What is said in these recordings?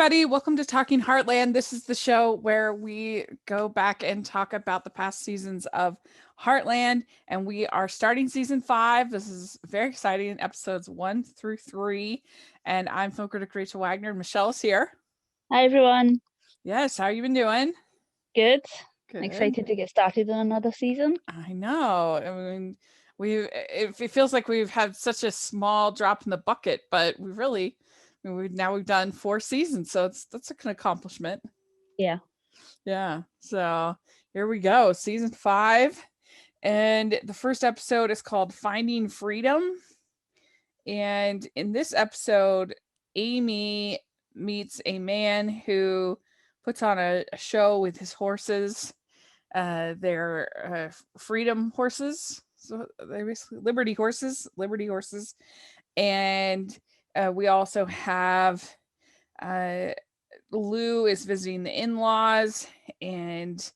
everybody. Welcome to Talking Heartland. This is the show where we go back and talk about the past seasons of Heartland, and we are starting season 5. This is very exciting, episodes 1 through 3. And I'm film critic Rachel Wagner. Michelle is here. Hi, everyone. Yes, how you been doing? Good. Good. Excited to get started on another season. I know. I mean, it feels like we've had such a small drop in the bucket, but we've done 4 seasons, so that's an accomplishment. Yeah. So here we go, season 5, and the first episode is called Finding Freedom. And in this episode, Amy meets a man who puts on a show with his horses. They're freedom horses, so they're basically liberty horses. And we also have Lou is visiting the in-laws, and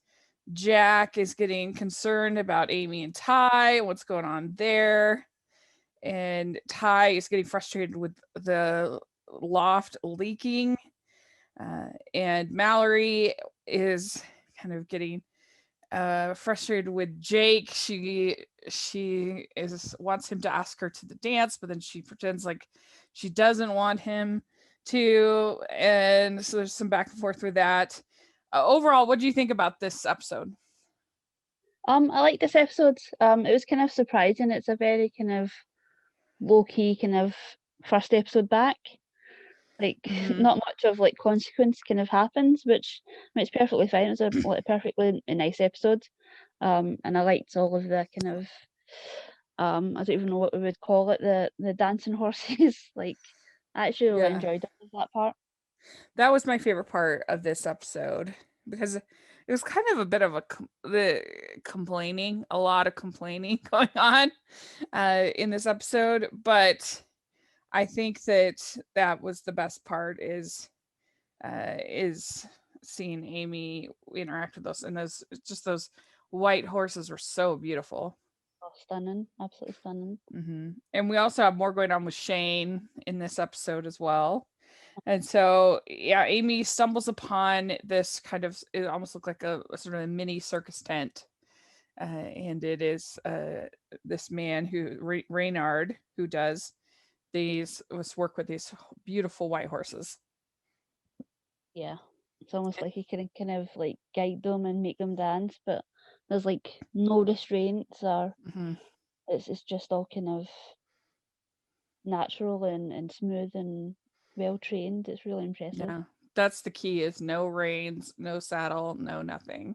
Jack is getting concerned about Amy and Ty and what's going on there. And Ty is getting frustrated with the loft leaking. And Mallory is kind of getting frustrated with Jake. She wants him to ask her to the dance, but then she pretends like she doesn't want him to, and so there's some back and forth with that. Overall, what do you think about this episode? I like this episode. It was kind of surprising. It's a very kind of low-key kind of first episode back. Like not much of like consequence kind of happens, which it's perfectly fine. It was a perfectly nice episode. And I liked all of the kind of I don't even know what we would call it, the dancing horses. Like I actually really enjoyed that part. That was my favorite part of this episode, because it was kind of a bit of a lot of complaining going on in this episode, but I think that was the best part is seeing Amy interact with those, and those white horses were so beautiful. Oh, stunning, absolutely stunning. And we also have more going on with Shane in this episode as well. And so, Amy stumbles upon this kind of, it almost looked like a sort of a mini circus tent. And it is this man Reynard, who does work with these beautiful white horses. Yeah, it's almost like he can kind of like guide them and make them dance, but there's like no restraints, or it's just all kind of natural and smooth and well trained. It's really impressive. Yeah, that's the key, is no reins, no saddle, no nothing.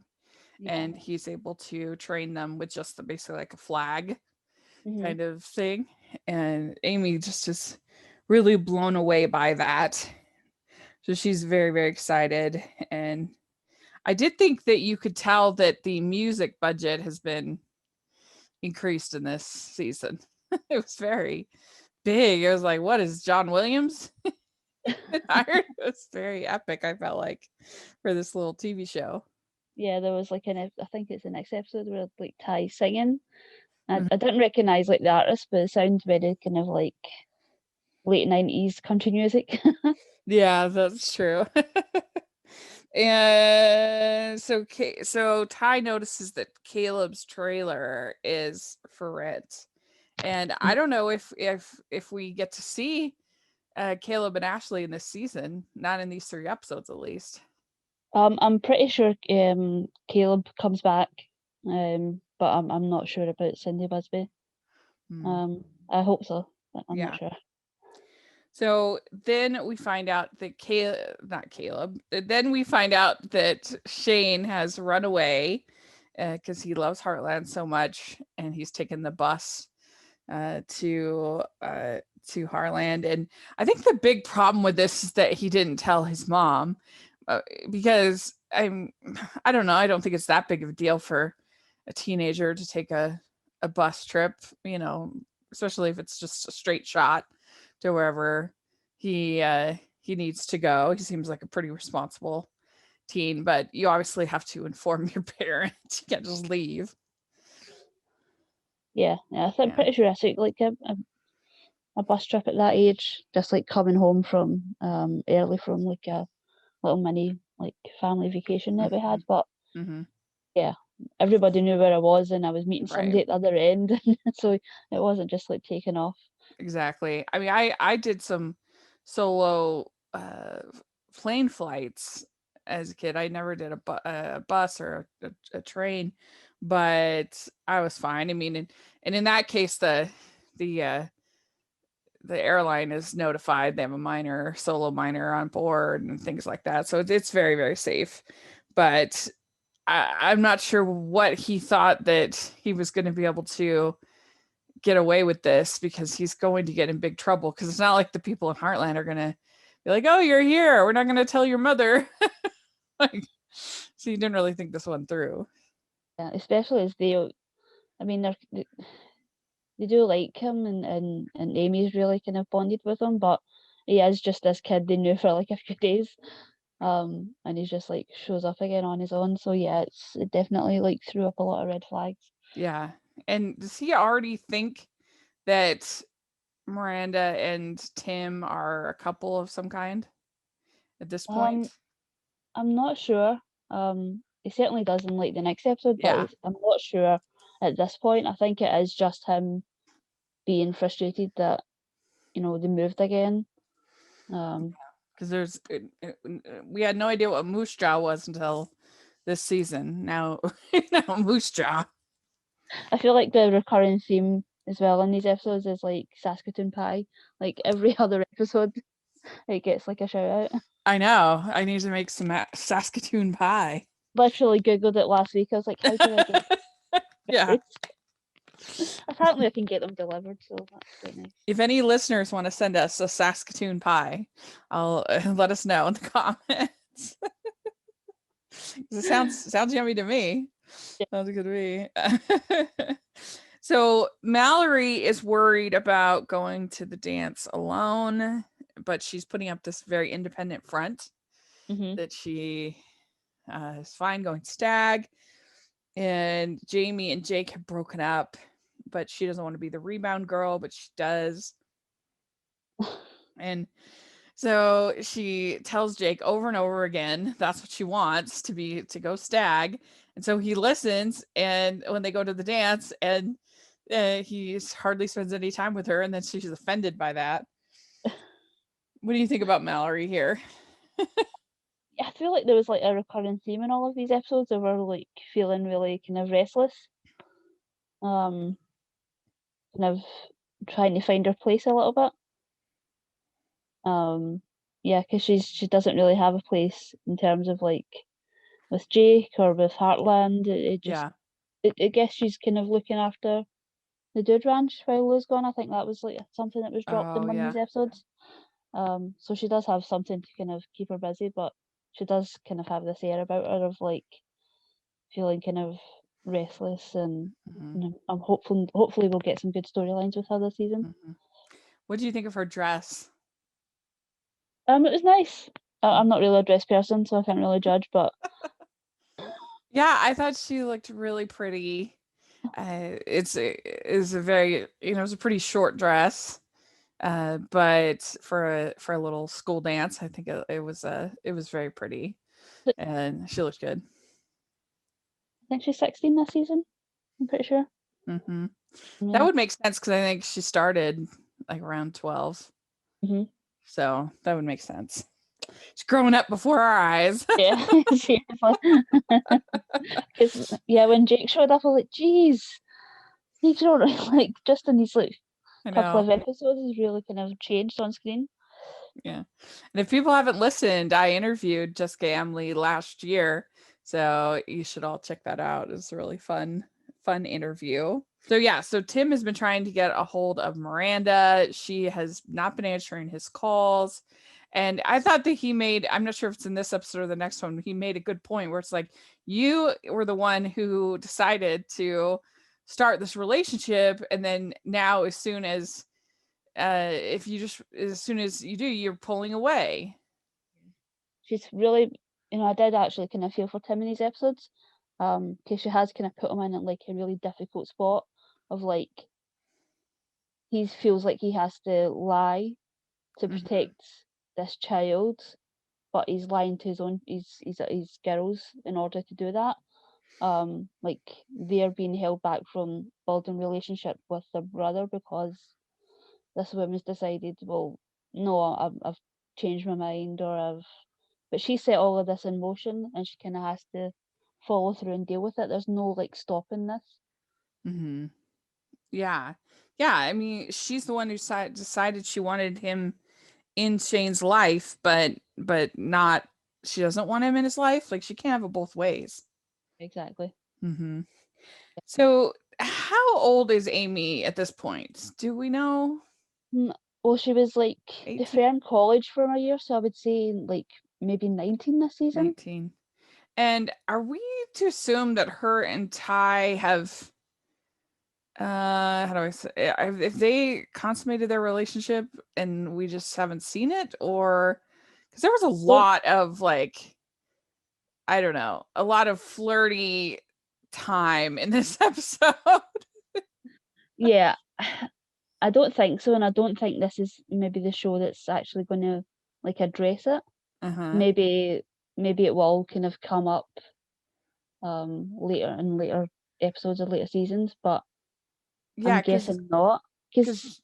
Yeah. And he's able to train them with just basically like a flag kind of thing. And Amy just is really blown away by that. So she's very, very excited. And I did think that you could tell that the music budget has been increased in this season. It was very big. It was like, what is John Williams? It was very epic, I felt like, for this little TV show. Yeah, there was like I think it's the next episode where like Ty singing. I didn't recognize like the artist, but it sounds very kind of like late 90s country music. Yeah, that's true. And so Ty notices that Caleb's trailer is for rent, and I don't know if we get to see Caleb and Ashley in this season, not in these 3 episodes at least. I'm pretty sure Caleb comes back, but I'm not sure about Cindy Busby. I hope so, but I'm not sure. So then we find out that Then we find out that Shane has run away because he loves Heartland so much, and he's taken the bus to Heartland. And I think the big problem with this is that he didn't tell his mom, because I don't know. I don't think it's that big of a deal for a teenager to take a bus trip, especially if it's just a straight shot to wherever he needs to go. He seems like a pretty responsible teen, but you obviously have to inform your parents. You can't just leave. Yeah, I'm pretty sure I took like a bus trip at that age, just like coming home from early from like a little mini like family vacation that we had. But Mm-hmm. yeah, everybody knew where I was, and I was meeting Right. somebody at the other end, so it wasn't just like taking off. Exactly. I mean, I did some solo plane flights as a kid. I never did a bus or a train, but I was fine. I mean, and in that case, the uh, the airline is notified they have a minor solo minor on board and things like that, so it's very very safe. But I'm not sure what he thought that he was going to be able to get away with this, because he's going to get in big trouble, because it's not like the people in Heartland are going to be like, oh, you're here, we're not going to tell your mother. Like, so you didn't really think this one through. Yeah, especially as I mean, they do like him, and Amy's really kind of bonded with him, but he is just this kid they knew for like a few days. And he's just like shows up again on his own. So yeah, it definitely like threw up a lot of red flags. Yeah. And does he already think that Miranda and Tim are a couple of some kind at this point? I'm not sure. He certainly does in like the next episode, but Yeah. I'm not sure at this point. I think it is just him being frustrated that they moved again. Because we had no idea what Moose Jaw was until this season. Now, now Moose Jaw. I feel like the recurring theme as well in these episodes is like Saskatoon pie. Like every other episode, it gets like a shout out. I know. I need to make some Saskatoon pie. Literally googled it last week. I was like, how do I get Yeah. Apparently, I can get them delivered, so that's quite nice. If any listeners want to send us a Saskatoon pie, I'll let us know in the comments. It sounds yummy to me. Yeah. Sounds good to me. So Mallory is worried about going to the dance alone, but she's putting up this very independent front that she is fine going stag. And Jamie and Jake have broken up, but she doesn't want to be the rebound girl, but she does. And so she tells Jake over and over again that's what she wants, to go stag. And so he listens, and when they go to the dance, and he hardly spends any time with her, and then she's offended by that. What do you think about Mallory here? I feel like there was like a recurring theme in all of these episodes of her like feeling really kind of restless, kind of trying to find her place a little bit. Yeah, because she doesn't really have a place in terms of like with Jake or with Heartland. It just Yeah. I guess she's kind of looking after the Dude Ranch while Lou's gone. I think that was like something that was dropped in Oh, one of yeah. these episodes. So she does have something to kind of keep her busy, but she does kind of have this air about her of like feeling kind of restless, and I'm hopefully we'll get some good storylines with her this season. What do you think of her dress? It was nice. I'm not really a dress person, so I can't really judge, but Yeah, I thought she looked really pretty. It's a very, it was a pretty short dress, but for a little school dance, I think it was very pretty, and she looked good. I think she's 16 this season. I'm pretty sure. That Yeah. would make sense, because I think she started like around 12, so that would make sense. She's growing up before our eyes. Yeah, seriously. Because when Jake showed up, I was like, "Geez, he's already like just in these like I couple know. of episodes, he's really kind of changed on screen." Yeah. And if people haven't listened, I interviewed Jessica Amley last year, so you should all check that out. It's a really fun interview. So Tim has been trying to get a hold of Miranda. She has not been answering his calls. And I thought that I'm not sure if it's in this episode or the next one, he made a good point where it's like, you were the one who decided to start this relationship. And then now, as soon as you do, you're pulling away. She's really, I did actually kind of feel for Tim in these episodes, because she has kind of put him in at like a really difficult spot of like he feels like he has to lie to protect this child, but he's lying to his girls in order to do that. Like they're being held back from building relationship with their brother because this woman's decided, well, no, I've changed my mind, but she set all of this in motion, and she kind of has to follow through and deal with it. There's no like stopping this. Mm-hmm. Yeah. Yeah. I mean, she's the one who decided she wanted him in Shane's life, but not, she doesn't want him in his life. Like, she can't have it both ways. Exactly. Mm-hmm. So how old is Amy at this point? Do we know? Well, she was like 18? deferred in college for a year, so I would say like maybe 19 this season. 19. And are we to assume that her and Ty have how do I say, if they consummated their relationship and we just haven't seen it? Or because there was a lot of like, I don't know, a lot of flirty time in this episode. Yeah, I don't think so, and I don't think this is maybe the show that's actually going to like address it. Maybe it will kind of come up later in later episodes or later seasons, but Yeah, I'm guessing not, because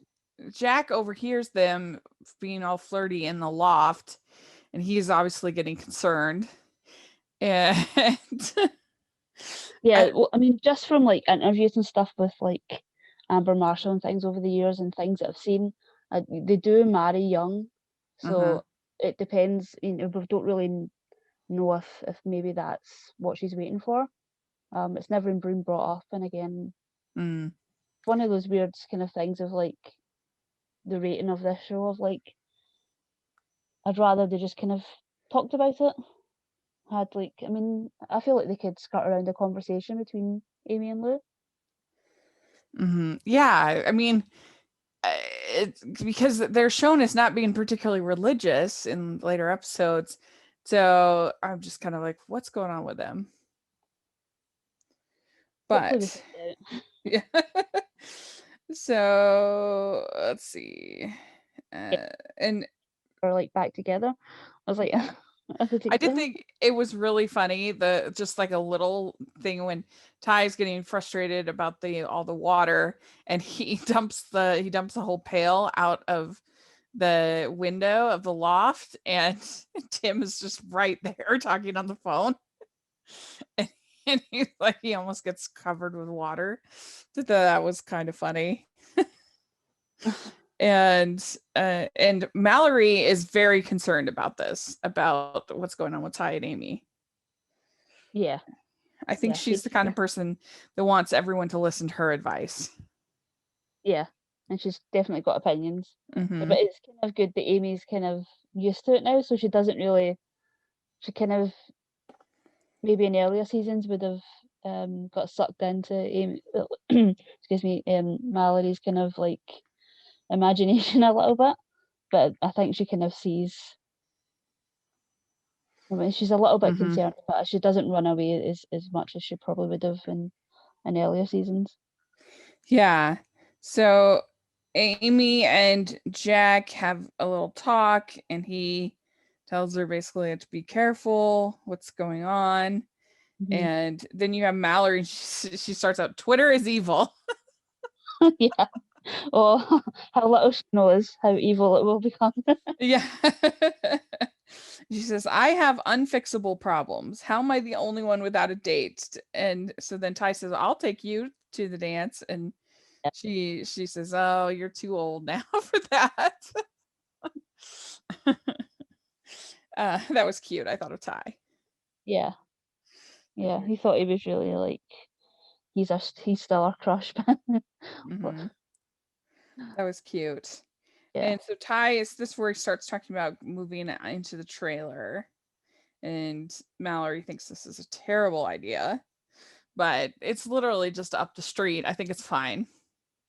Jack overhears them being all flirty in the loft, and he's obviously getting concerned. And yeah, well, I mean, just from like interviews and stuff with like Amber Marshall and things over the years and things that I've seen, they do marry young, so it depends. You know, we don't really know if maybe that's what she's waiting for. It's never been brought up, and again, one of those weird kind of things of like the rating of this show of like I'd rather they just kind of talked about it. Had like, I mean, I feel like they could skirt around a conversation between Amy and Lou. Yeah, I mean, it's because they're shown as not being particularly religious in later episodes, so I'm just kind of like, what's going on with them? But yeah. So let's see, and or like back together. I was like, yeah. I did think it was really funny, just like a little thing when Ty's getting frustrated about all the water, and he dumps the whole pail out of the window of the loft, and Tim is just right there talking on the phone. And he's like, he almost gets covered with water. That was kind of funny. And Mallory is very concerned about this, about what's going on with Ty and Amy. Yeah. I think she's the kind of person that wants everyone to listen to her advice. Yeah. And she's definitely got opinions. But it's kind of good that Amy's kind of used to it now, so she kind of maybe in earlier seasons would have got sucked into Amy, excuse me, Mallory's kind of like imagination a little bit. But I think she kind of sees, I mean, she's a little bit concerned, but she doesn't run away as much as she probably would have in earlier seasons. Yeah. So Amy and Jack have a little talk, and he tells her basically to be careful what's going on. And then you have Mallory. She starts out, Twitter is evil. Yeah. Oh, how little she knows how evil it will become. Yeah. She says, I have unfixable problems. How am I the only one without a date? And so then Ty says, I'll take you to the dance. And she says, oh, you're too old now for that. That was cute. I thought of Ty. Yeah. Yeah, he thought he was really like, he's still our crush. That was cute. Yeah. And so Ty this is where he starts talking about moving into the trailer. And Mallory thinks this is a terrible idea, but it's literally just up the street. I think it's fine.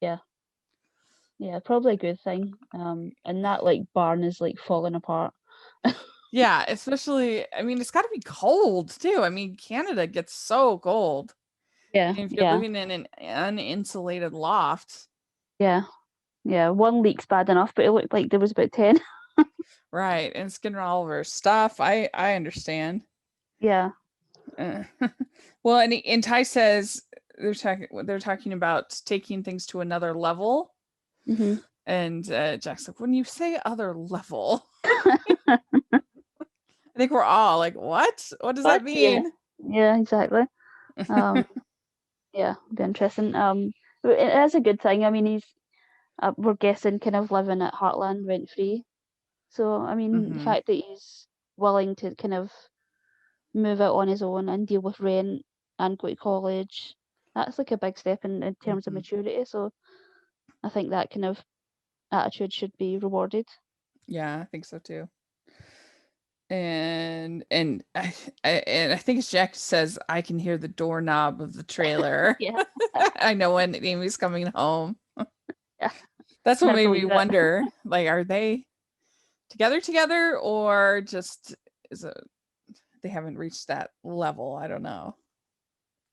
Yeah. Yeah, probably a good thing. And that like barn is like falling apart. Yeah, especially, I mean, it's got to be cold too. I mean, Canada gets so cold. Yeah. And if you're living in an uninsulated loft. Yeah. Yeah. One leak's bad enough, but it looked like there was about 10. Right. And it's getting all over her stuff. I understand. Yeah. Well, and Ty says they're talking about taking things to another level. Hmm. And Jack's like, when you say other level, I think we're all like, what? What does that What? Yeah. mean? Yeah, exactly. Um, yeah, it'd be interesting. But it is a good thing. I mean, he's we're guessing kind of living at Heartland rent free. So I mean, the Hmm. fact that he's willing to kind of move out on his own and deal with rent and go to college, that's like a big step in terms of Hmm. maturity. So I think that kind of attitude should be rewarded. Yeah, I think so too. And I think it's Jack says I can hear the doorknob of the trailer. Yeah, I know when Amy's coming home. yeah, That's what can't made me believe it. wonder. Like, are they together, or just is it they haven't reached that level? I don't know.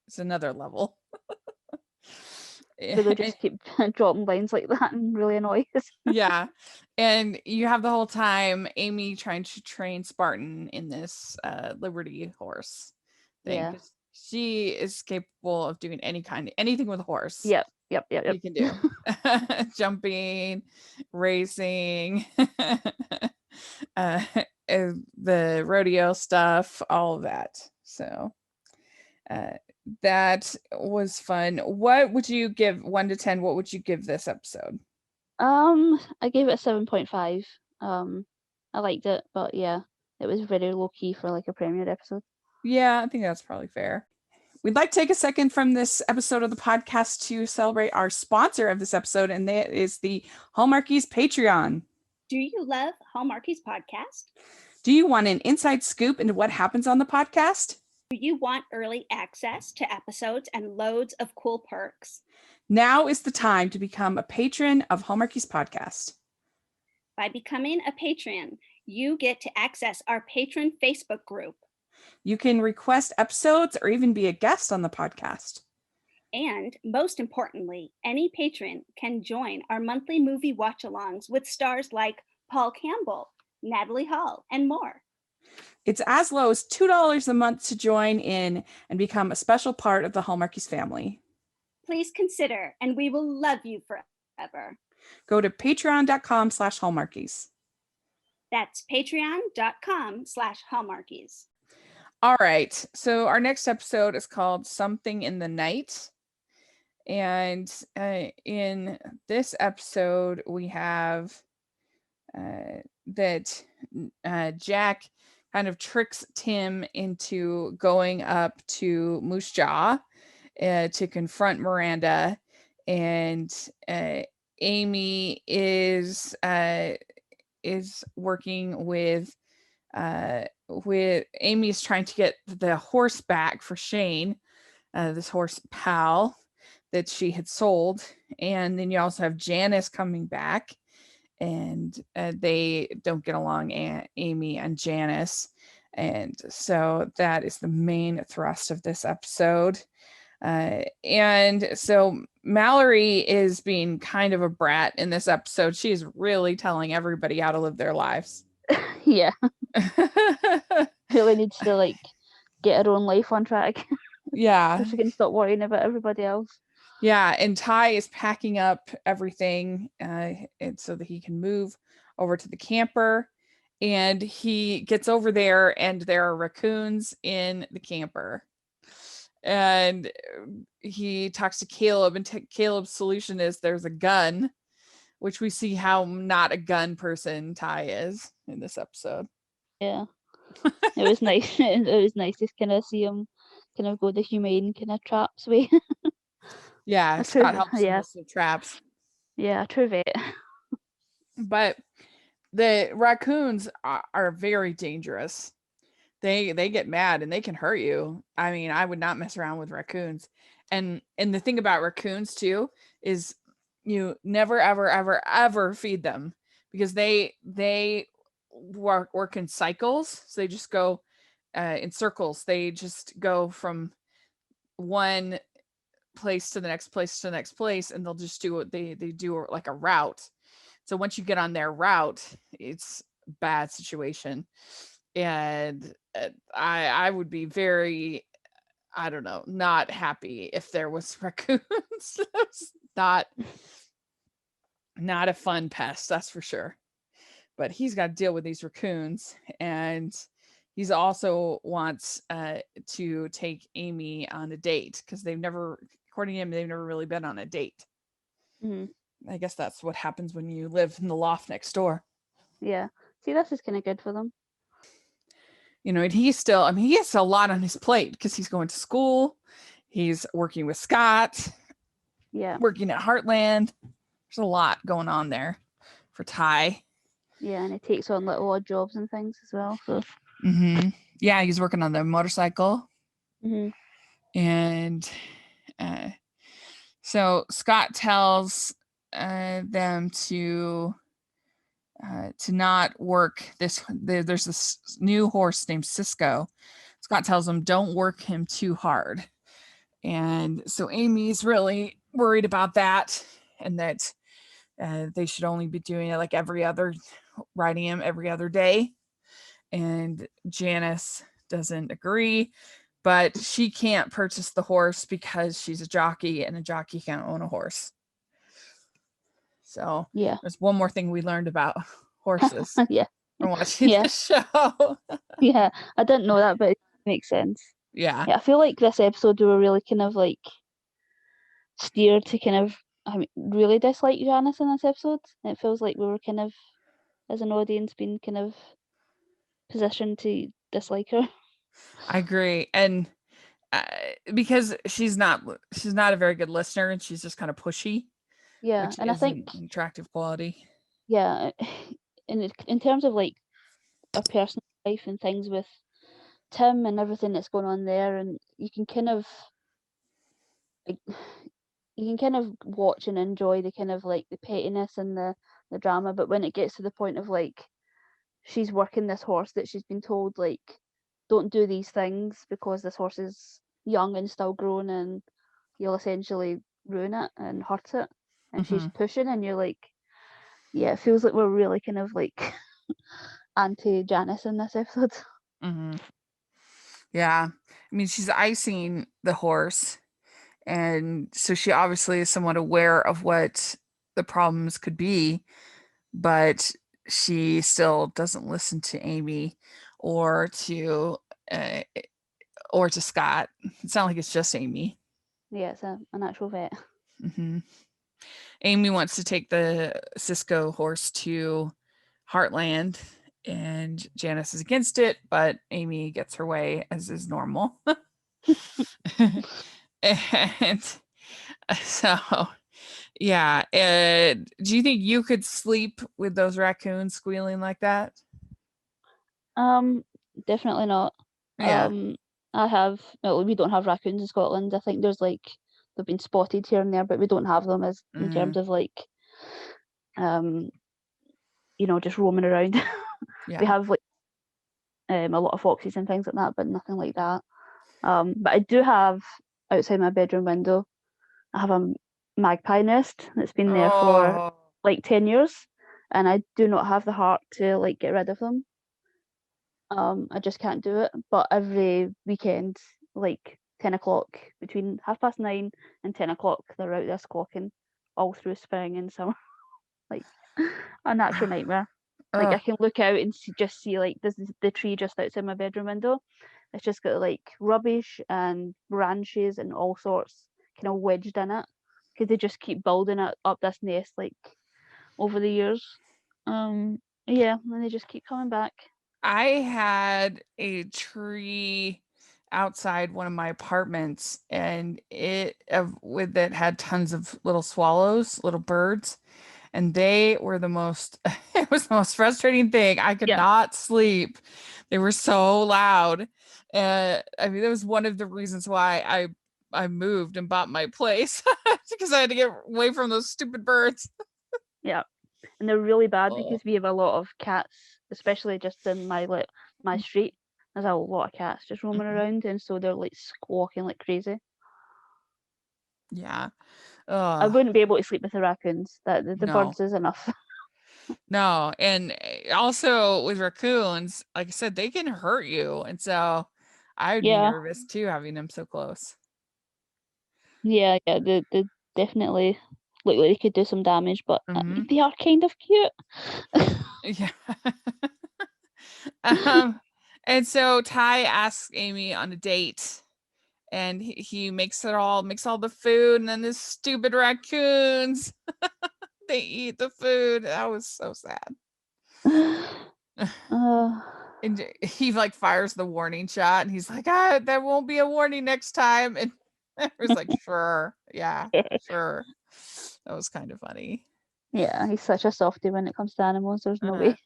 It's another level. So they'll just keep dropping lines like that and really annoy us. Yeah. And you have the whole time Amy trying to train Spartan in this Liberty horse thing, Yeah. because she is capable of doing anything with a horse Yep. Yep. Yep. you Yep. can do. Jumping, racing, uh, the rodeo stuff, all of that. So uh, that was fun. What would you give 1 to 10? What would you give this episode? I gave it a 7.5. I liked it, but yeah, it was very low key for like a premiere episode. Yeah, I think that's probably fair. We'd like to take a second from this episode of the podcast to celebrate our sponsor of this episode, and that is the Hallmarkies Patreon. Do you love Hallmarkies Podcast? Do you want an inside scoop into what happens on the podcast? Do you want early access to episodes and loads of cool perks? Now is the time to become a patron of Hallmarkies Podcast. By becoming a patron, you get to access our patron Facebook group. You can request episodes or even be a guest on the podcast. And most importantly, any patron can join our monthly movie watch-alongs with stars like Paul Campbell, Natalie Hall, and more. It's as low as $2 a month to join in and become a special part of the Hallmarkies family. Please consider, and we will love you forever. Go to patreon.com/Hallmarkies. That's patreon.com/Hallmarkies. All right. So our next episode is called Something in the Night. And in this episode, we have that Jack kind of tricks Tim into going up to Moose Jaw to confront Miranda. And Amy is working with Amy's trying to get the horse back for Shane, this horse Pal that she had sold. And then you also have Janice coming back, and they don't get along, Amy and Janice. And so that is the main thrust of this episode. And so Mallory is being kind of a brat in this episode. She's really telling everybody how to live their lives. Yeah. Really needs to like get her own life on track. Yeah. So she can stop worrying about everybody else. Yeah. And Ty is packing up everything and so that he can move over to the camper. And he gets over there and there are raccoons in the camper. And he talks to Caleb, and Caleb's solution is there's a gun, which we see how not a gun person Ty is in this episode. Yeah. It was nice. It was nice to kind of see him kind of go the humane kind of traps way. Yeah, Scott helps him with the traps. Yeah, true vet. But the raccoons are very dangerous. They get mad and they can hurt you. I mean, I would not mess around with raccoons. And the thing about raccoons too is you never ever feed them, because they work in cycles. So they just go in circles. They just go from one place to the next place to the next place, and they'll just do what they do like a route. So once you get on their route, it's bad situation. And I would be very, I don't know, not happy if there was raccoons. That's not a fun pest, that's for sure. But he's got to deal with these raccoons, and he's also wants to take Amy on a date because they've never, according to him, they've never really been on a date. I guess that's what happens when you live in the loft next door. Yeah. See, this is kind of good for them. You know, and he's still, I mean, he has a lot on his plate because he's going to school. He's working with Scott. Yeah. Working at Heartland. There's a lot going on there for Ty. Yeah, and he takes on little odd jobs and things as well. So. Yeah, he's working on the motorcycle. And so Scott tells them to not work this. There's this new horse named Cisco. Scott tells him don't work him too hard, and so Amy's really worried about that, and that they should only be doing it like riding him every other day. And Janice doesn't agree, but she can't purchase the horse because she's a jockey, and a jockey can't own a horse. So yeah, there's one more thing we learned about horses. Yeah. From watching this show. Yeah, I didn't know that, but it makes sense. Yeah. I feel like this episode we were really kind of like steered to kind of, really dislike Janice in this episode. It feels like we were kind of, as an audience, being kind of positioned to dislike her. I agree, and because she's not a very good listener, and she's just kind of pushy. Yeah, which and I think an attractive quality. Yeah, in terms of like a personal life and things with Tim and everything that's going on there, and you can kind of watch and enjoy the kind of like the pettiness and the drama, but when it gets to the point of like she's working this horse that she's been told like don't do these things because this horse is young and still growing and you'll essentially ruin it and hurt it, and she's pushing, and you're like, yeah, it feels like we're really kind of like anti Janice in this episode. Yeah, I mean, she's icing the horse, and so she obviously is somewhat aware of what the problems could be, but she still doesn't listen to Amy or to Scott. It's not like it's just Amy. Yeah, it's an actual vet. Amy wants to take the Cisco horse to Heartland, and Janice is against it, but Amy gets her way, as is normal. And so, yeah. Do you think you could sleep with those raccoons squealing like that? Definitely not. Yeah. We don't have raccoons in Scotland. I think there's like they've been spotted here and there, but we don't have them as in terms of like just roaming around. Yeah. We have like a lot of foxes and things like that, but nothing like that. But I do have outside my bedroom window, I have a magpie nest that's been there for like 10 years, and I do not have the heart to like get rid of them. I just can't do it. But every weekend, like 10 o'clock, between 9:30 and 10 o'clock, they're out there squawking all through spring and summer. Like a natural nightmare. Like I can look out and just see like this is the tree just outside my bedroom window. It's just got like rubbish and branches and all sorts kind of wedged in it because they just keep building it up this nest like over the years. Yeah, and they just keep coming back. I had a tree outside one of my apartments, and it had tons of little swallows, little birds, and they were it was the most frustrating thing. I could not sleep. They were so loud. I mean, that was one of the reasons why I moved and bought my place because I had to get away from those stupid birds. Yeah. And they're really bad because we have a lot of cats, especially just in my street. There's a lot of cats just roaming around, and so they're like squawking like crazy. Yeah. I wouldn't be able to sleep with the raccoons. The birds is enough. No, and also with raccoons, like I said, they can hurt you, and so I would be Yeah. nervous too having them so close. Yeah, they definitely look like they could do some damage, but Mhm. they are kind of cute. Yeah. And so Ty asks Amy on a date, and he makes all the food, and then this stupid raccoons, they eat the food. That was so sad. Uh, And he like fires the warning shot, and he's like, "Ah, there won't be a warning next time." And I was like, "Sure, yeah, sure." That was kind of funny. yeah, he's such a softie when it comes to animals. There's no Uh, way.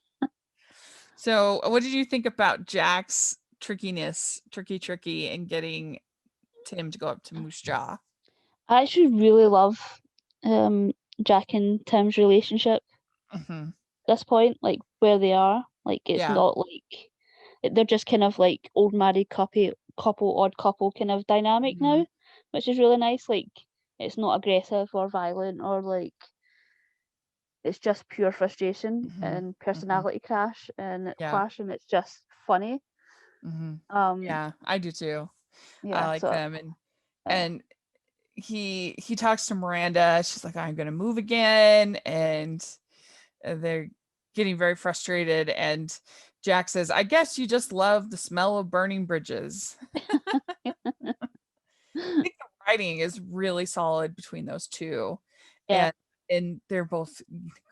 so, what did you think about Jack's tricky, and getting Tim to go up to Moose Jaw? I actually really love Jack and Tim's relationship Mm-hmm. at this point, like where they are. Like it's Yeah. not like they're just kind of like old married couple, odd couple kind of dynamic Mm-hmm. now, which is really nice. Like it's not aggressive or violent or like it's just pure frustration Mm-hmm. and Mm-hmm. personality clash and Yeah. it's just funny. Mm-hmm. Yeah, I do too. I Yeah, like so them, and he talks to Miranda. She's like, "I'm gonna move again," and they're getting very frustrated. And Jack says, "I guess you just love the smell of burning bridges." I think the writing is really solid between those two, yeah. and they're both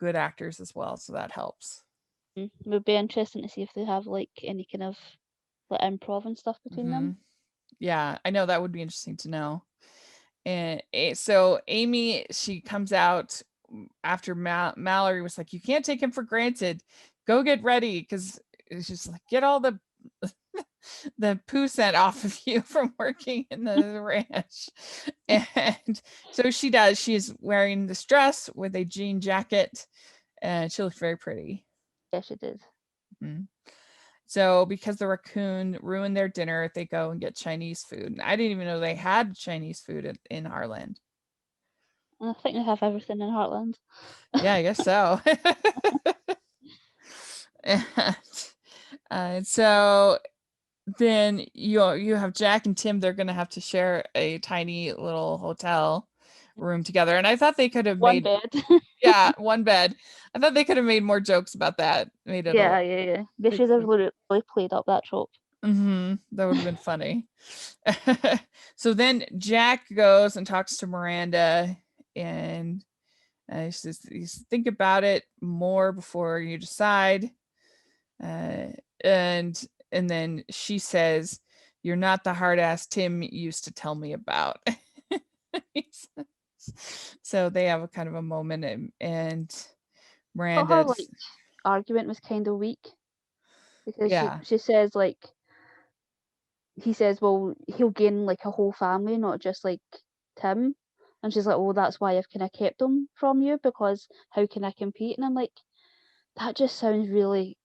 good actors as well, so that helps. It would be interesting to see if they have like any kind of like improv and stuff between them. Yeah, I know that would be interesting to know. And so Amy, she comes out after Mallory was like, "You can't take him for granted. Go get ready," because it's just like, get all the the poo scent off of you from working in the ranch. And so she does. She's wearing this dress with a jean jacket, and she looks very pretty. Yeah, she did. Mhm. So because the raccoon ruined their dinner, they go and get Chinese food. And I didn't even know they had Chinese food in Heartland. I think they have everything in Heartland. Yeah, I guess so. And so then you have Jack and Tim. They're gonna have to share a tiny little hotel room together. And I thought they could have One made bed. one bed. I thought they could have made more jokes about that. Made it Yeah. They should have really played up that trope. that would have been funny. So then Jack goes and talks to Miranda, and he says, "Think about it more before you decide." And then she says, "You're not the hard ass Tim used to tell me about." So they have a kind of a moment, and I thought her Miranda, like argument was kind of weak because yeah, she says like he says, well, he'll gain like a whole family, not just like Tim. And she's like, oh, that's why I've kind of kept him from you because how can I compete? And I'm like, that just sounds really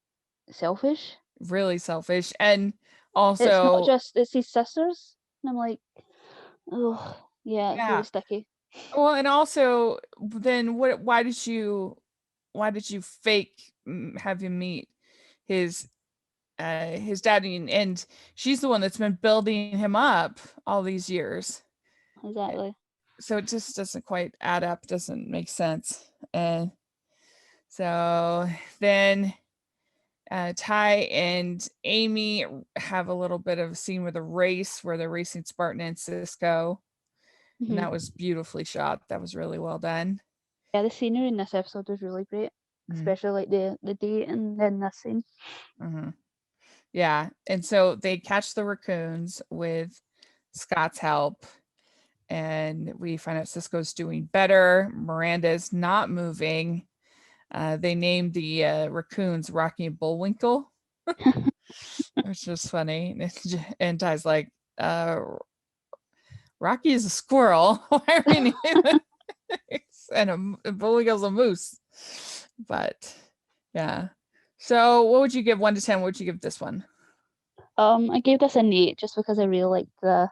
selfish. really selfish, and It's not also, just it's his sisters. And I'm like, oh, yeah, it's yeah. really sticky. Well, and also, then what? Why did you fake have him meet his daddy? And she's the one that's been building him up all these years. Exactly. So it just doesn't quite add up. Doesn't make sense. And so then Ty and Amy have a little bit of a scene with a race where they're racing Spartan and Cisco. And that was beautifully shot. That was really well done. Yeah, the scenery in this episode was really great, especially like the date and then this scene. Mm-hmm. Yeah. And so they catch the raccoons with Scott's help. And we find out Cisco's doing better. Miranda's not moving. They named the raccoons Rocky and Bullwinkle, which was funny. And Ty's like, Rocky is a squirrel. Why are we naming it? And Bullwinkle's a moose. But yeah. So what would you give 1 to 10? What would you give this one? I gave this an 8 just because I really liked the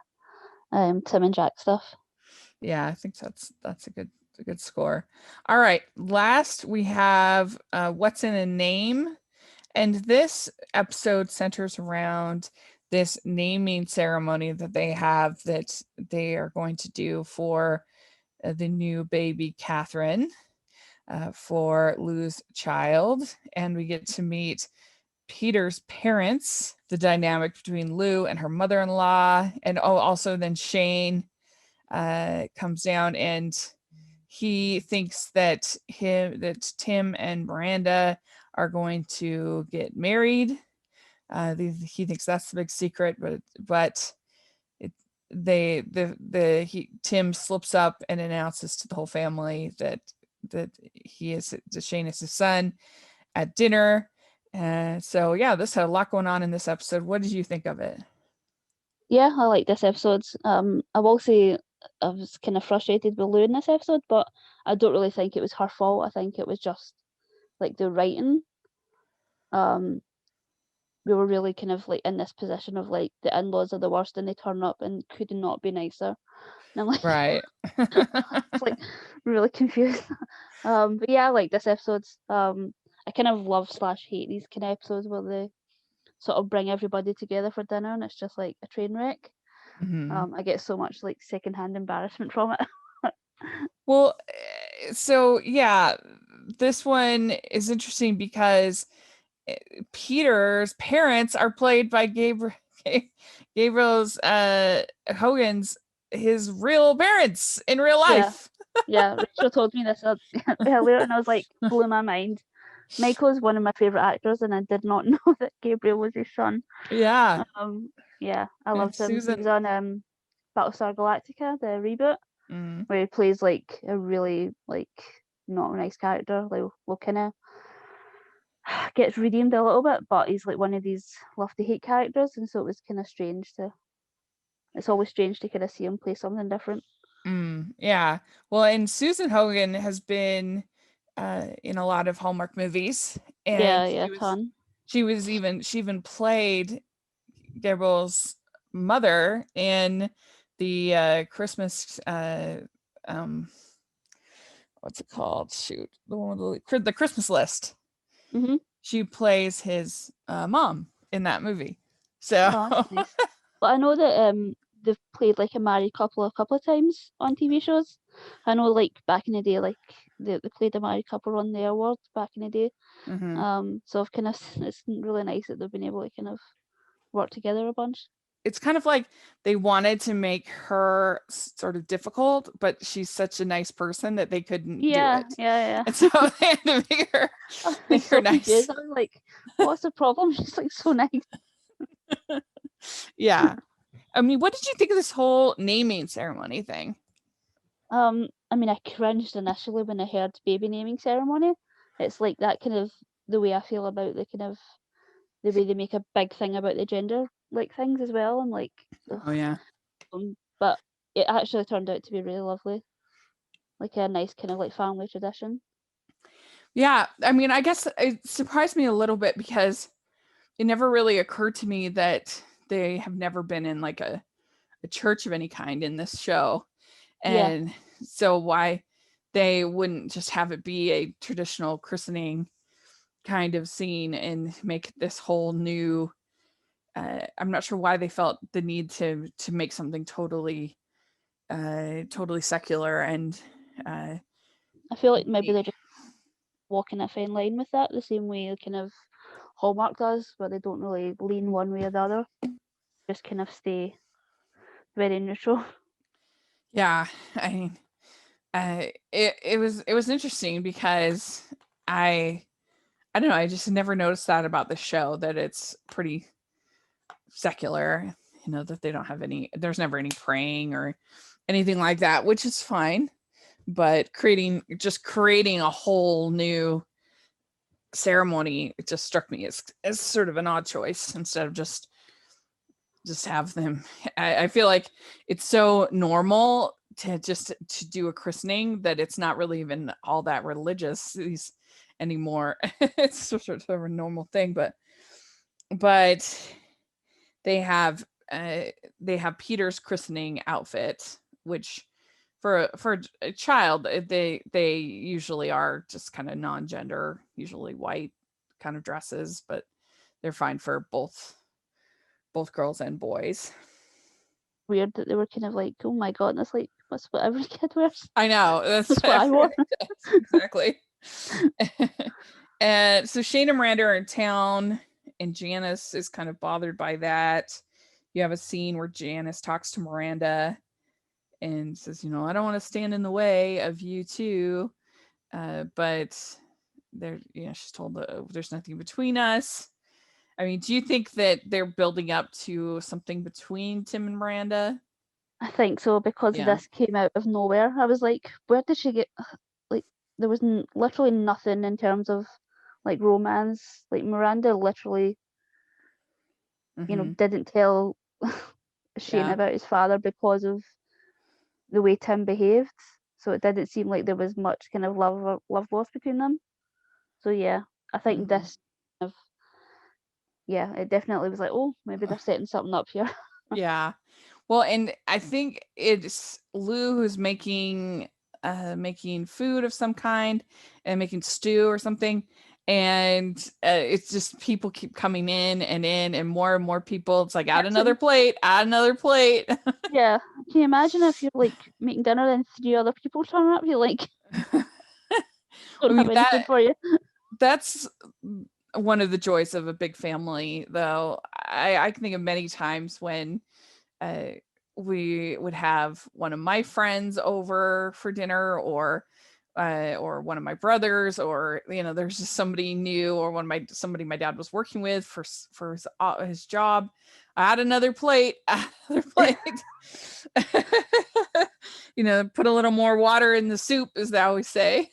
Tim and Jack stuff. Yeah, I think that's a good It's a good score. All right. Last, we have What's in a Name. And this episode centers around this naming ceremony that they have that they are going to do for the new baby Catherine, for Lou's child. And we get to meet Peter's parents, the dynamic between Lou and her mother-in-law, and also then Shane comes down, and he thinks that Tim and Miranda are going to get married. He thinks that's the big secret, but Tim slips up and announces to the whole family that Shane is his son at dinner. So yeah, this had a lot going on in this episode. What did you think of it? Yeah, I like this episode. I will say I was kind of frustrated with Lou in this episode, but I don't really think it was her fault. I think it was just like the writing. We were really kind of like in this position of like the in-laws are the worst and they turn up and could not be nicer. And I'm like, right. It's like really confused. But yeah, I like this episode. I kind of love / hate these kind of episodes where they sort of bring everybody together for dinner and it's just like a train wreck. Mm-hmm. I get so much like secondhand embarrassment from it. Well, so yeah, this one is interesting because Peter's parents are played by Gabriel's Hogan's his real parents in real life. Yeah, Rachel told me this earlier and I was like, blew my mind. Michael is one of my favorite actors and I did not know that Gabriel was his son. Yeah. Yeah, I loved him. He was on Battlestar Galactica, the reboot, where he plays like a really like not a nice character, like kind of gets redeemed a little bit, but he's like one of these love to hate characters, and so it was kind of strange to. It's always strange to kind of see him play something different. Yeah. Well, and Susan Hogan has been in a lot of Hallmark movies, and ton. She even played Gabriel's mother in the Christmas what's it called? Shoot, the one with the Christmas List. Mm-hmm. She plays his mom in that movie. So, nice. But I know that they've played like a married couple a couple of times on TV shows. I know, like back in the day, like they played a married couple on the awards back in the day. So I've kind of it's really nice that they've been able to kind of work together a bunch. It's kind of like they wanted to make her sort of difficult, but she's such a nice person that they couldn't do it. Yeah. And so they had to make her nice. I was like, what's the problem? She's like so nice. Yeah. I mean, what did you think of this whole naming ceremony thing? I mean, I cringed initially when I heard baby naming ceremony. It's like that kind of the way I feel about the kind of the way they make a big thing about the gender like things as well, and like oh yeah. But it actually turned out to be really lovely, like a nice kind of like family tradition. Yeah, I mean, I guess it surprised me a little bit because it never really occurred to me that they have never been in like a church of any kind in this show. And so why they wouldn't just have it be a traditional christening kind of scene and make this whole new I'm not sure why they felt the need to make something totally secular, and I feel like maybe they're just walking a fine line with that, the same way kind of Hallmark does, where they don't really lean one way or the other, just kind of stay very neutral. Yeah, I mean, it was interesting because I don't know, I just never noticed that about the show, that it's pretty secular, that they don't have there's never any praying or anything like that, which is fine, but creating a whole new ceremony, it just struck me as sort of an odd choice instead of just have them. I feel like it's so normal to do a christening that it's not really even all that religious anymore. It's sort of a normal thing, but they have Peter's christening outfit, which for a child, they usually are just kind of non-gender, usually white kind of dresses, but they're fine for both girls and boys. Weird that they were kind of like, oh my god, that's like that's what every kid wears. I know, That's what I wore. Exactly. And so Shane and Miranda are in town, and Janice is kind of bothered by that. You have a scene where Janice talks to Miranda and says, I don't want to stand in the way of you two, but there, she's told there's nothing between us. I mean, do you think that they're building up to something between Tim and Miranda? I think so, because this came out of nowhere. I was like, where did she get, like, there was literally nothing in terms of like romance. Like Miranda literally, didn't tell Shane about his father because of the way Tim behaved. So it didn't seem like there was much kind of love lost between them. So yeah, I think this kind of, it definitely was like, oh, maybe they're setting something up here. Yeah. Well, and I think it's Lou who's making food of some kind and making stew or something. And it's just people keep coming in and more people. It's like, add another plate. Yeah. Can you imagine if you're like making dinner and 3 other people turn up? You're like, don't have any food for you. That's one of the joys of a big family, though. I can think of many times when we would have one of my friends over for dinner, or one of my brothers, or there's just somebody new, or somebody my dad was working with for his job. Add another plate. Put a little more water in the soup, as they always say.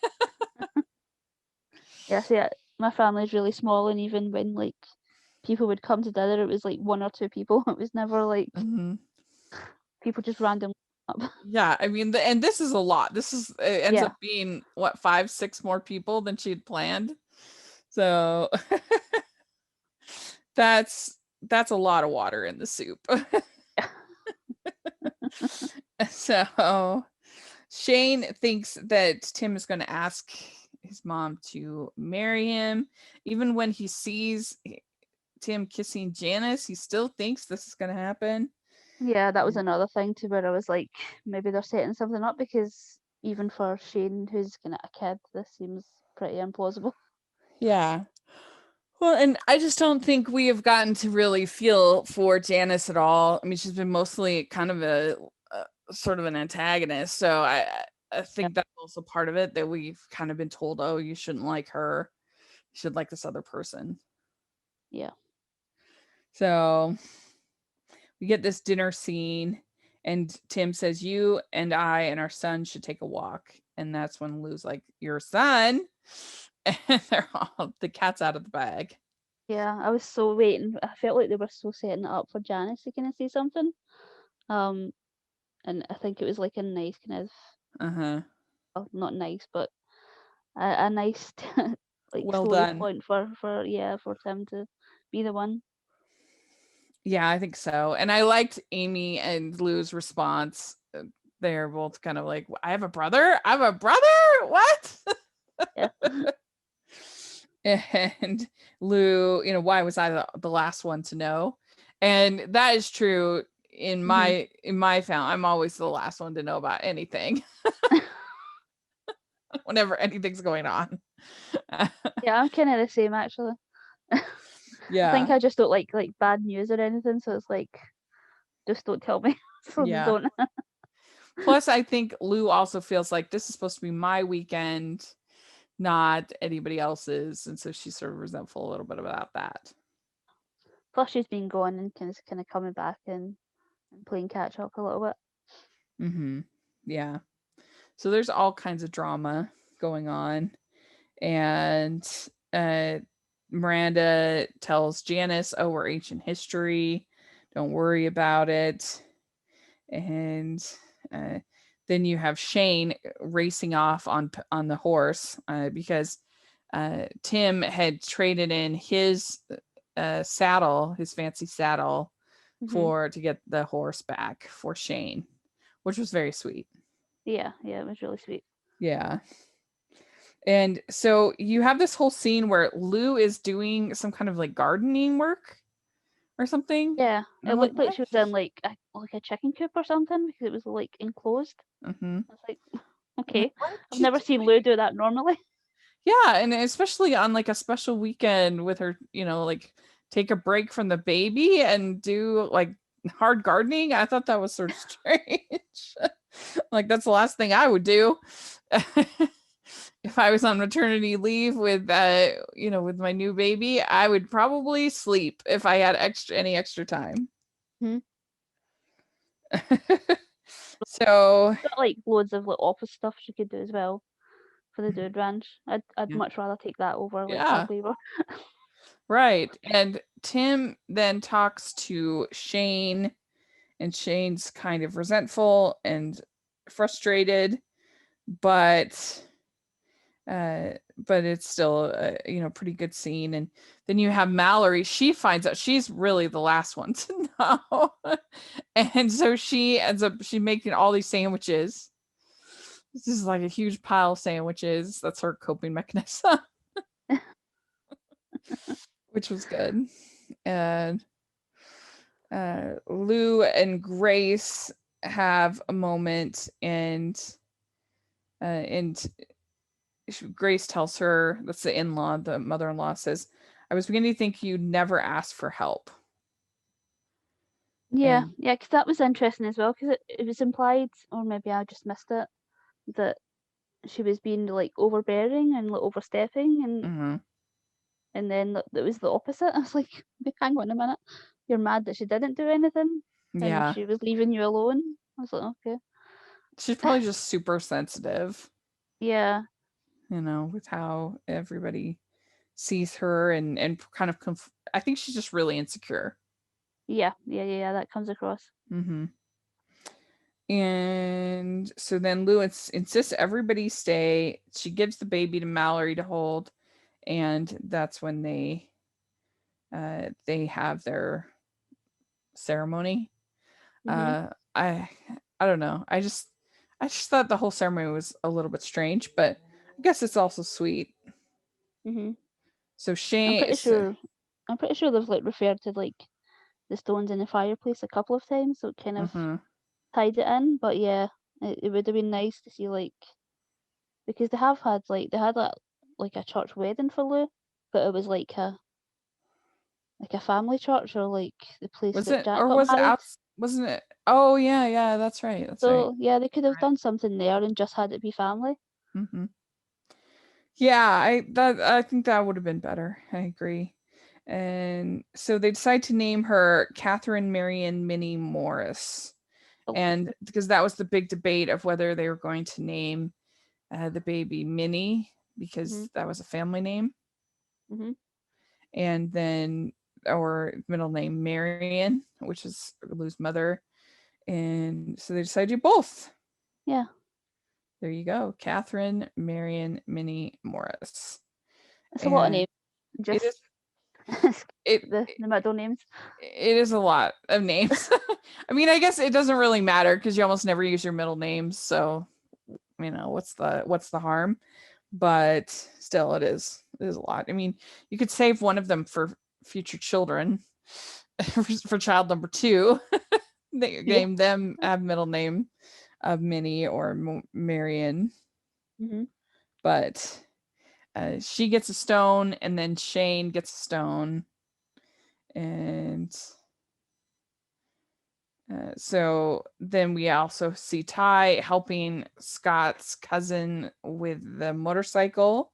Yeah, see, my family's really small, and even when like people would come to dinner, it was like 1 or 2 people. It was never like people just randomly up. Yeah, I mean, and this is a lot. It ends up being what, 5, 6 more people than she had planned. So that's a lot of water in the soup. So Shane thinks that Tim is going to ask his mom to marry him. Even when he sees Tim kissing Janice, he still thinks this is going to happen. Yeah, that was another thing too, where I was like, maybe they're setting something up, because even for Shane, who's kind of a kid, this seems pretty implausible. Yeah. Well, and I just don't think we have gotten to really feel for Janice at all. I mean, she's been mostly kind of a sort of an antagonist. So I think that's also part of it, that we've kind of been told, oh, you shouldn't like her. You should like this other person. Yeah. So we get this dinner scene, and Tim says, you and I and our son should take a walk. And that's when Lou's like, your son? And they're all, the cat's out of the bag. Yeah, I was so waiting. I felt like they were so setting it up for Janice to kind of say something. And I think it was like a nice kind of, well, not nice, but a nice like well story done point for Tim to be the one. Yeah, I think so. And I liked Amy and Lou's response. They're both kind of like, I have a brother? What? Yeah. And Lou, why was I the last one to know? And that is true in my family. I'm always the last one to know about anything. Whenever anything's going on. Yeah, I'm kind of the same actually. Yeah. I think I just don't like bad news or anything, so it's like, just don't tell me. So just don't. Plus, I think Lou also feels like this is supposed to be my weekend, not anybody else's, and so she's sort of resentful a little bit about that. Plus, she's been gone and kind of coming back and playing catch up a little bit. Yeah. So there's all kinds of drama going on, and Miranda tells Janice, "Oh, we're ancient history. Don't worry about it." And then you have Shane racing off on the horse because Tim had traded in his saddle, his fancy saddle, to get the horse back for Shane, which was very sweet. Yeah, it was really sweet. Yeah. And so you have this whole scene where Lou is doing some kind of like gardening work or something. Yeah, And it I'm like, looked like what? she was in like a chicken coop or something because it was like enclosed. Mm-hmm. I was like, I'm like, okay, what is I've she never seen doing? Lou do that normally. Yeah, and especially on like a special weekend with her, like take a break from the baby and do like hard gardening. I thought that was sort of strange. Like that's the last thing I would do. If I was on maternity leave with with my new baby, I would probably sleep if I had any extra time. Hmm. So Got like loads of like office stuff she could do as well for the Dude Ranch. I'd yeah, much rather take that over like yeah, hard labor. right. And Tim then talks to Shane, and Shane's kind of resentful and frustrated, but it's still a pretty good scene. And then you have Mallory. She finds out she's really the last one to know. And so she ends up making all these sandwiches. This is like a huge pile of sandwiches. That's her coping mechanism. Which was good. And Lou and Grace have a moment, and Grace tells her, that's the in-law, the mother-in-law says, I was beginning to think you never asked for help. Yeah, And because that was interesting as well because it was implied, or maybe I just missed it, that she was being like overbearing and like overstepping, mhm, and then it was the opposite. I was like, hang on a minute, you're mad that she didn't do anything and yeah, she was leaving you alone. I was like, okay, she's probably just super sensitive, yeah, with how everybody sees her, and kind of I think she's just really insecure. yeah, that comes across. Mm-hmm. And so then Lou insists everybody stay. She gives the baby to Mallory to hold, and that's when they have their ceremony. Hmm. I don't know. I just thought the whole ceremony was a little bit strange, but I guess it's also sweet. Hmm. So I'm Shane, pretty sure. I'm pretty sure they've like referred to like the stones in the fireplace a couple of times, so it kind of mm-hmm, tied it in. But yeah, it would have been nice to see like because they had like a church wedding for Lou, but it was like a family church or like the place was that it, Jack or got was it married. out? Wasn't it? Oh yeah, that's right, that's right. So yeah, they could have done something there and just had it be family. Mm-hmm. Yeah, I think that would have been better. I agree. And so they decide to name her Catherine Marion Minnie Morris. Oh, And because that was the big debate of whether they were going to name the baby Minnie, hmm because that was a family name, hmm and then or middle name Marion, which is Lou's mother. And so they decided to do both. yeah, There you go. Catherine Marion Minnie Morris. it's a lot of And names. it Just is it the middle names. it is a lot of names. I mean, I guess it doesn't really matter because you almost never use your middle names, so what's the harm? But still, it is a lot. I mean, you could save one of them for future children, for child number 2. They Yeah. name them, have middle name of Minnie or Marion, hmm but she gets a stone, and then Shane gets a stone, and so then we also see Ty helping Scott's cousin with the motorcycle,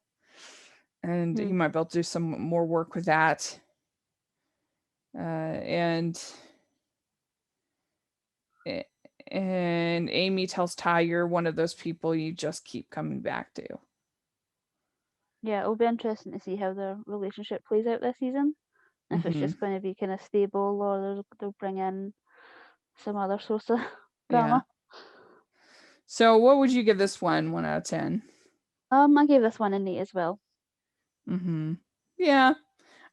and he might be able to do some more work with that. And Amy tells Ty, you're one of those people you just keep coming back to. Yeah, it'll be interesting to see how their relationship plays out this season. If it's Mm-hmm. just going to be kind of stable, or they'll bring in some other source of Yeah. drama. So what would you give this one? 1 out of 10? I gave this one an 8 as well. Mm-hmm. Yeah.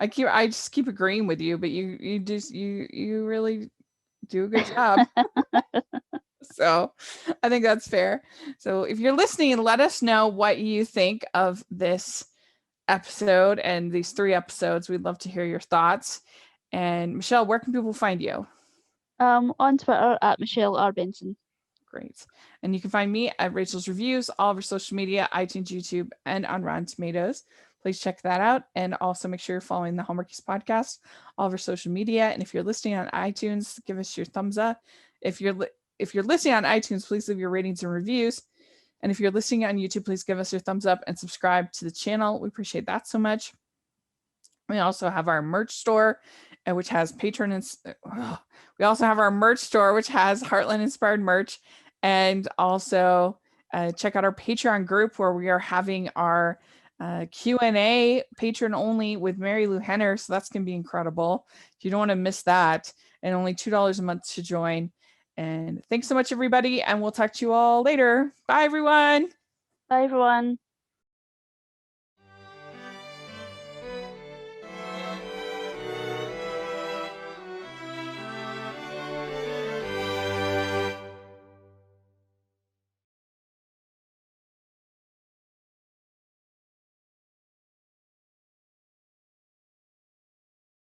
I just keep agreeing with you, but you really do a good job. So I think that's fair. So if you're listening, let us know what you think of this episode and these 3 episodes. We'd love to hear your thoughts. And Michelle, where can people find you? On Twitter at Michelle R. Benson. Great. And you can find me at Rachel's Reviews, all of our social media, iTunes, YouTube, and on Rotten Tomatoes. Please check that out. And also make sure you're following the Hallmarkies Podcast, all of our social media. And if you're listening on iTunes, give us your thumbs up. If you're listening on iTunes, please leave your ratings and reviews. And if you're listening on YouTube, please give us your thumbs up and subscribe to the channel. We appreciate that so much. We also have our merch store, which has we also have our merch store, which has Heartland inspired merch. And also check out our Patreon group where we are having our Q&A patron only with Mary Lou Henner. So that's going to be incredible. You don't want to miss that. And only $2 a month to join. And thanks so much, everybody. And we'll talk to you all later. Bye, everyone. Bye, everyone.